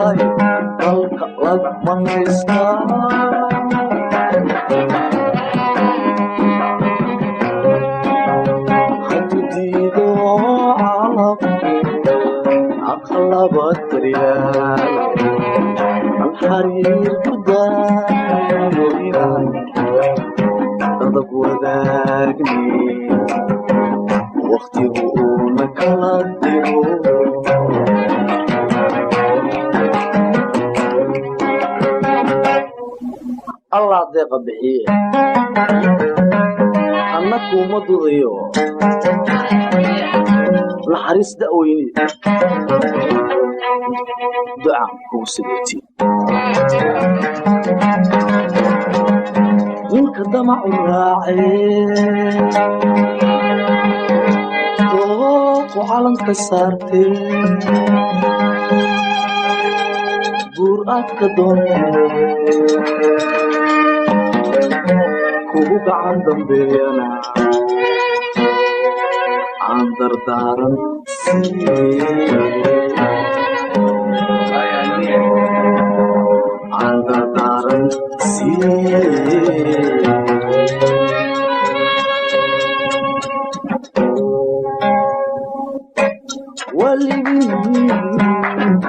tahay dalka lagma haystaa hadu diido calabku aqlaba daryaal alxariir ku daayo inaan dadab wadaagni waqtigu uuna kala digo allah deeqa bixiye anna kuuma dudayo naxariis da'weyni duca kugu sideetiin ninka damacu raacee dooqu calanka saartee guur aad ka doontee kugu gacan dambeeyana aan dardaaran aan dardaaran waligii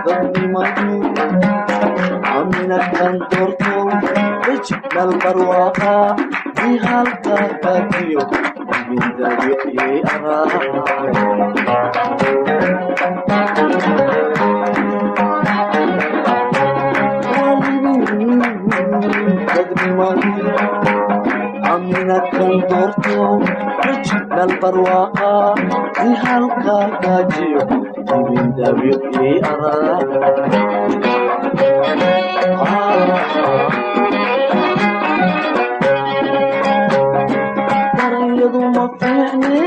dadnimadii aminakan doorto wejibdhal barwaaqa ii halka kaagiyo mindaayo ii araa aminakan doorto wejibdhal barwaaqa ii halka kaagiyo mindaayo ii araa daranyadu ma fiicne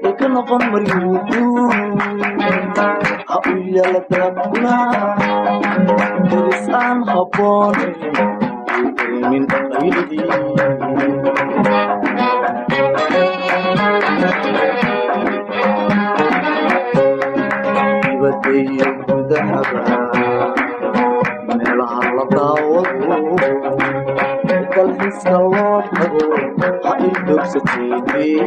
ee ka noqon maryuudu ha u yaala daabkuna deris aan habboone min qaydii dibadayo gudahaba meelaha la daawado dalxiiska loo tago ha i dogsateedee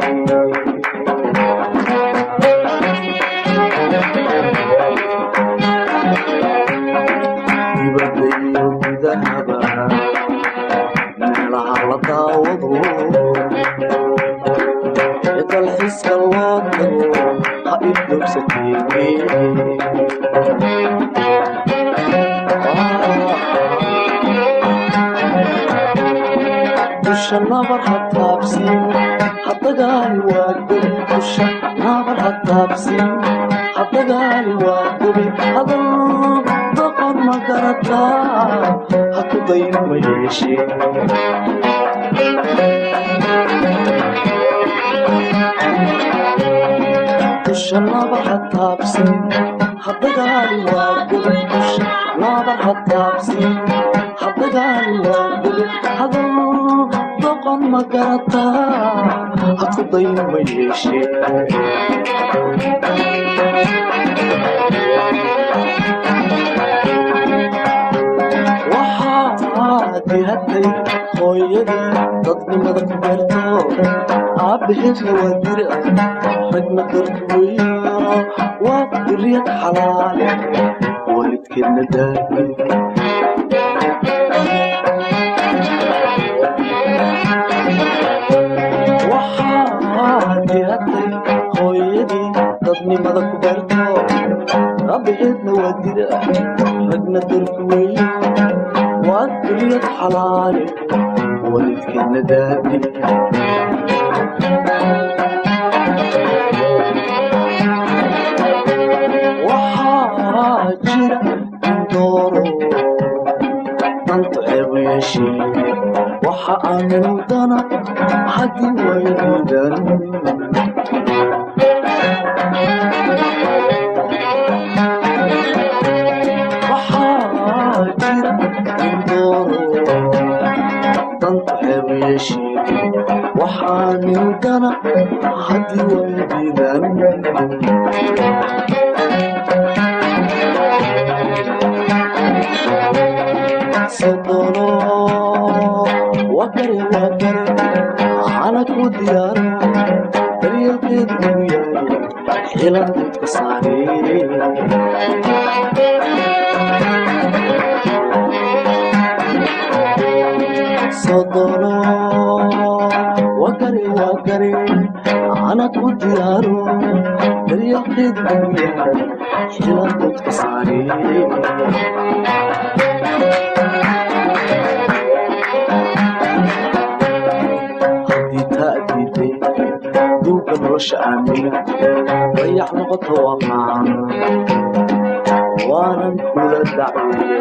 dibadayo gudahaba meelaha la daawado dalxiiska loo tago ha i dogsateedee dusha nabar ha taabsin hadagaali waa gobi dusha nabar ha taabsin hadagaali waa gobi hadal doqon ma garataa ha ku dayn ma yeeshee dusha nabar ha taabsin hadagaali waa gobi dusha nabar ha taabsin hadagaali waa gobi hadal doqon ma garataa ha ku dayn ma yeeshee waxaad ihatay hooyadii dadnimada ku beerto aabbaheedna waa diri ragna darkuweyo waa duriyad xalaale waalidkeedna daadi waxaad ihatay hooyadii dadnimada ku beerto aabbaheedna waa diri ragna darkuweyo waa duriyad xalaale waalidkeedna daadi waxaa jira dooro dantu ceebu yeeshee waxa aanudana haddii waydiidan waxaa jira dooro dantu ceebu yeeshee waxaanudana haddii waydiidan diyaaro daryeelkeed uu yahay xilan dadka saaree sodono wakare anad u diyaaro daryeelkeed uu yahay xilan dadka saaree duuga nolosha aamina dayac noqoto waqaan waanan kula dacweeya